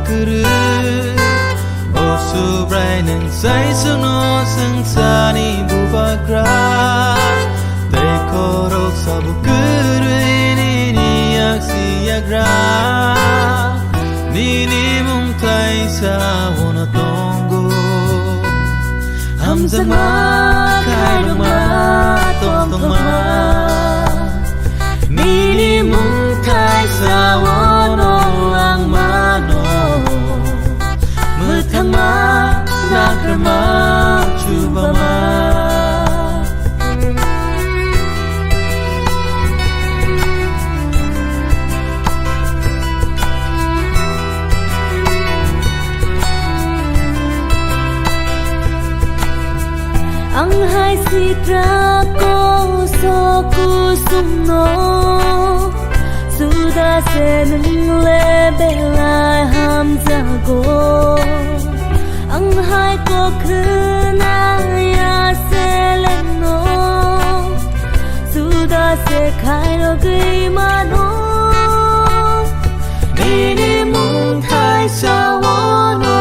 kuru osu brainen sai suno sangsani bubagra te koro sabu kuru ini yaksi yagra nini mumtai sa wona tongo hamzama kairama tongtongma nini mumtai sa wona langmano mutama nakrama chubama ang hai sitra ko so kusumno suda se nung le belai hamza go ang hai ko khna ya se leno suda se khai ro gui ma no ni ni mung thai sa wo no